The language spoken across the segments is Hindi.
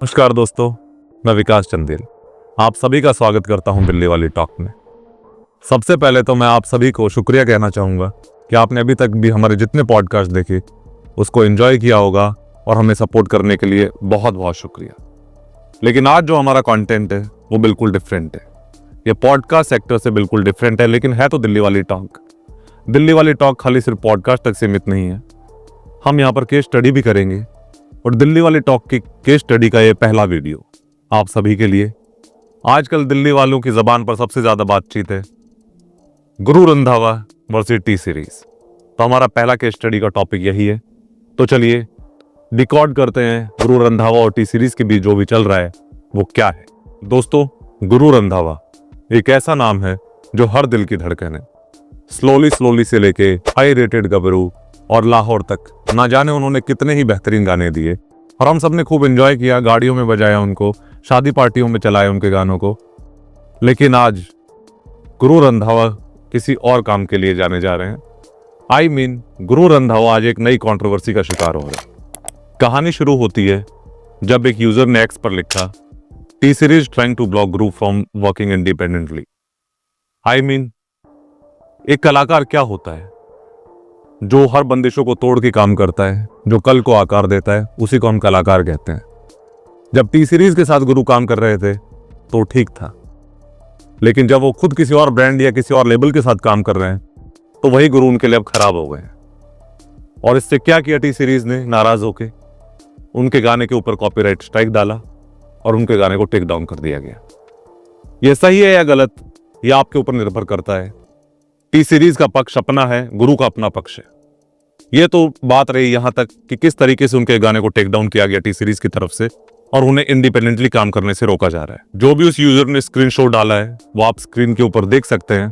नमस्कार दोस्तों, मैं विकास चंदेल आप सभी का स्वागत करता हूं दिल्ली वाली टॉक में। सबसे पहले तो मैं आप सभी को शुक्रिया कहना चाहूँगा कि आपने अभी तक भी हमारे जितने पॉडकास्ट देखे उसको एंजॉय किया होगा और हमें सपोर्ट करने के लिए बहुत बहुत शुक्रिया। लेकिन आज जो हमारा कंटेंट है वो बिल्कुल डिफरेंट है। ये पॉडकास्ट सेक्टर से बिल्कुल डिफरेंट है, लेकिन है तो दिल्ली वाली टॉक। दिल्ली वाली टॉक खाली सिर्फ पॉडकास्ट तक सीमित नहीं है, हम यहाँ पर केस स्टडी भी करेंगे और दिल्ली वाली टॉक की केस स्टडी का ये पहला वीडियो आप सभी के लिए। आजकल दिल्ली वालों की जबान पर सबसे ज्यादा बातचीत है Guru Randhawa versus T series. तो हमारा पहला केस स्टडी का टॉपिक यही है। तो चलिए रिकॉर्ड करते हैं गुरु रंधावा और टी सीरीज के बीच जो भी चल रहा है वो क्या है। दोस्तों, गुरु रंधावा एक ऐसा नाम है जो हर दिल की धड़कन है। स्लोली से लेके हाई रेटेड गबरू और लाहौर तक ना जाने उन्होंने कितने ही बेहतरीन गाने दिए और हम सब ने खूब एंजॉय किया, गाड़ियों में बजाया उनको, शादी पार्टियों में चलाए उनके गानों को। लेकिन आज गुरु रंधावा किसी और काम के लिए जाने जा रहे हैं। गुरु रंधावा आज एक नई कंट्रोवर्सी का शिकार हो रहा है। कहानी शुरू होती है जब एक यूजर ने एक्स पर लिखा, T Series trying to block Guru from working independently. एक कलाकार क्या होता है? जो हर बंदिशों को तोड़ के काम करता है, जो कल को आकार देता है, उसी को हम कलाकार कहते हैं। जब टी सीरीज के साथ गुरु काम कर रहे थे तो ठीक था, लेकिन जब वो खुद किसी और ब्रांड या किसी और लेबल के साथ काम कर रहे हैं तो वही गुरु उनके लिए अब खराब हो गए हैं। और इससे क्या किया टी सीरीज ने? नाराज होके उनके गाने के ऊपर कॉपीराइट स्ट्राइक डाला और उनके गाने को टेक डाउन कर दिया गया। यह सही है या गलत, यह आपके ऊपर निर्भर करता है। टी सीरीज का पक्ष अपना है, गुरु का अपना पक्ष है। यह तो बात रही यहां तक कि किस तरीके से उनके गाने को टेक डाउन किया गया टी सीरीज की तरफ से और उन्हें इंडिपेंडेंटली काम करने से रोका जा रहा है। जो भी उस यूजर ने स्क्रीनशॉट डाला है वो आप स्क्रीन के ऊपर देख सकते हैं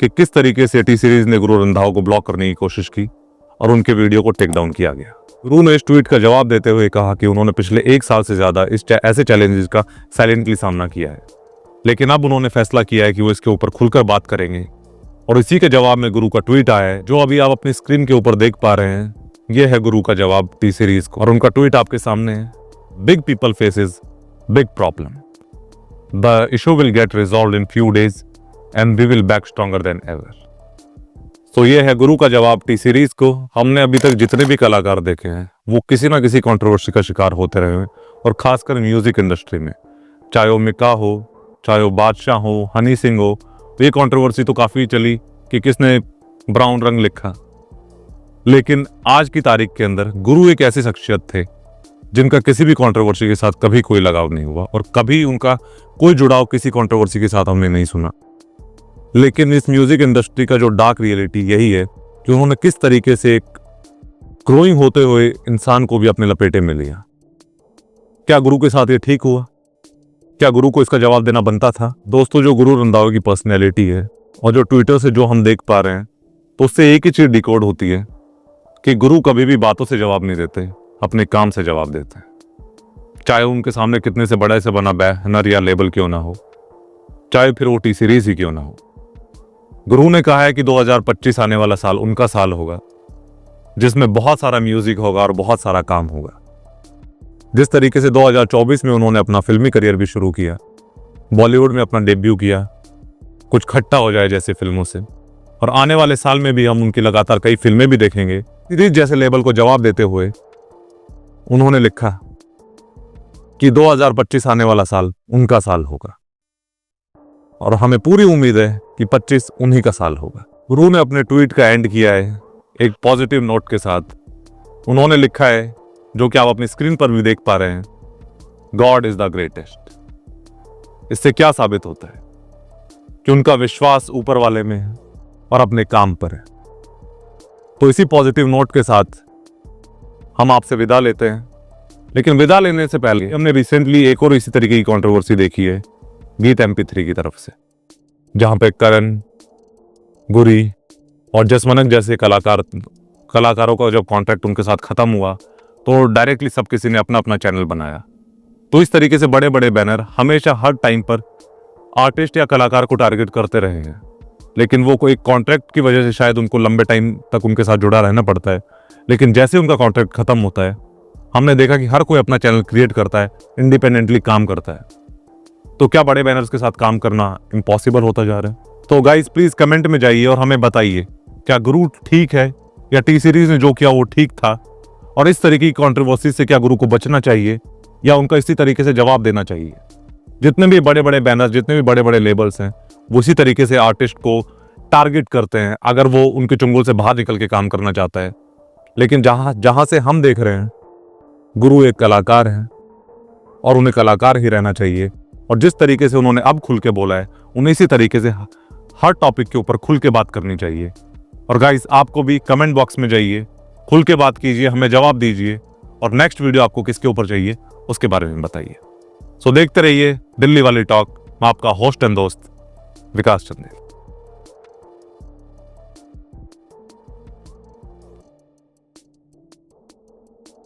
कि किस तरीके से टी सीरीज ने गुरु रंधावा को ब्लॉक करने की कोशिश की और उनके वीडियो को टेक डाउन किया गया। गुरु ने इस ट्वीट का जवाब देते हुए कहा कि उन्होंने पिछले 1 साल से ज्यादा ऐसे चैलेंजेस का साइलेंटली सामना किया है, लेकिन अब उन्होंने फैसला किया है कि वो इसके ऊपर खुलकर बात करेंगे। और इसी के जवाब में गुरु का ट्वीट आया है जो अभी आप अपनी स्क्रीन के ऊपर देख पा रहे हैं। यह है गुरु का जवाब टी सीरीज को और उनका ट्वीट आपके सामने है। Big people faces big problem. The issue will get resolved in few days and we will back stronger than ever. तो यह है गुरु का जवाब टी सीरीज को। हमने अभी तक जितने भी कलाकार देखे हैं वो किसी ना किसी कंट्रोवर्सी का शिकार होते रहे हैं, और खासकर म्यूजिक इंडस्ट्री में, चाहे वो मिका हो, चाहे वो बादशाह हो, हनी सिंह हो। ये कंट्रोवर्सी तो काफी चली कि किसने ब्राउन रंग लिखा। लेकिन आज की तारीख के अंदर गुरु एक ऐसी शख्सियत थे जिनका किसी भी कंट्रोवर्सी के साथ कभी कोई लगाव नहीं हुआ और कभी उनका कोई जुड़ाव किसी कंट्रोवर्सी के साथ हमने नहीं सुना। लेकिन इस म्यूजिक इंडस्ट्री का जो डार्क रियलिटी यही है कि उन्होंने किस तरीके से एक ग्रोइंग होते हुए इंसान को भी अपने लपेटे में लिया। क्या गुरु के साथ ये ठीक हुआ? क्या गुरु को इसका जवाब देना बनता था? दोस्तों, जो गुरु रंधावा की पर्सनैलिटी है और जो ट्विटर से जो हम देख पा रहे हैं, तो उससे एक ही चीज डिकोड होती है कि गुरु कभी भी बातों से जवाब नहीं देते, अपने काम से जवाब देते हैं। चाहे उनके सामने कितने से बड़ा से बना बैनर या लेबल क्यों ना हो, चाहे फिर वो टी सीरीज ही क्यों ना हो। गुरु ने कहा है कि 2025 आने वाला साल उनका साल होगा जिसमें बहुत सारा म्यूजिक होगा और बहुत सारा काम होगा। जिस तरीके से 2024 में उन्होंने अपना फिल्मी करियर भी शुरू किया, बॉलीवुड में अपना डेब्यू किया, कुछ खट्टा हो जाए जैसे फिल्मों से, और आने वाले साल में भी हम उनकी लगातार कई फिल्में भी देखेंगे। सीरीज जैसे लेबल को जवाब देते हुए उन्होंने लिखा कि 2025 आने वाला साल उनका साल होगा और हमें पूरी उम्मीद है कि 25 उन्हीं का साल होगा। गुरु ने अपने ट्वीट का एंड किया है एक पॉजिटिव नोट के साथ। उन्होंने लिखा है, जो कि आप अपनी स्क्रीन पर भी देख पा रहे हैं, गॉड इज द ग्रेटेस्ट। इससे क्या साबित होता है कि उनका विश्वास ऊपर वाले में है और अपने काम पर है। तो इसी पॉजिटिव नोट के साथ हम आपसे विदा लेते हैं। लेकिन विदा लेने से पहले हमने रिसेंटली एक और इसी तरीके की कंट्रोवर्सी देखी है गीत MP3 की तरफ से, जहां पे करण, गुरी और जसमनक जैसे कलाकारों का जब कॉन्ट्रैक्ट उनके साथ खत्म हुआ तो डायरेक्टली सब किसी ने अपना अपना चैनल बनाया। तो इस तरीके से बड़े बड़े बैनर हमेशा हर टाइम पर आर्टिस्ट या कलाकार को टारगेट करते रहे हैं, लेकिन वो कोई कॉन्ट्रैक्ट की वजह से शायद उनको लंबे टाइम तक उनके साथ जुड़ा रहना पड़ता है। लेकिन जैसे उनका कॉन्ट्रैक्ट खत्म होता है हमने देखा कि हर कोई अपना चैनल क्रिएट करता है, इंडिपेंडेंटली काम करता है। तो क्या बड़े बैनर्स के साथ काम करना इम्पॉसिबल होता जा रहा है? तो गाइस प्लीज कमेंट में जाइए और हमें बताइए, क्या गुरु ठीक है या टी सीरीज ने जो किया वो ठीक था? और इस तरीके की कंट्रोवर्सी से क्या गुरु को बचना चाहिए या उनका इसी तरीके से जवाब देना चाहिए? जितने भी बड़े बड़े बैनर्स, जितने भी बड़े बड़े लेबल्स हैं, वो इसी तरीके से आर्टिस्ट को टारगेट करते हैं अगर वो उनके चुंगल से बाहर निकल के काम करना चाहता है। लेकिन जहां से हम देख रहे हैं, गुरु एक कलाकार हैं और उन्हें कलाकार ही रहना चाहिए। और जिस तरीके से उन्होंने अब खुल के बोला है, उन्हें इसी तरीके से हर टॉपिक के ऊपर खुल के बात करनी चाहिए। और गाइस आपको भी कमेंट बॉक्स में जाइए, खुल के बात कीजिए, हमें जवाब दीजिए और नेक्स्ट वीडियो आपको किसके ऊपर चाहिए उसके बारे में बताइए। सो देखते रहिए दिल्ली वाली टॉक। मैं आपका होस्ट एंड दोस्त विकास चंदेल।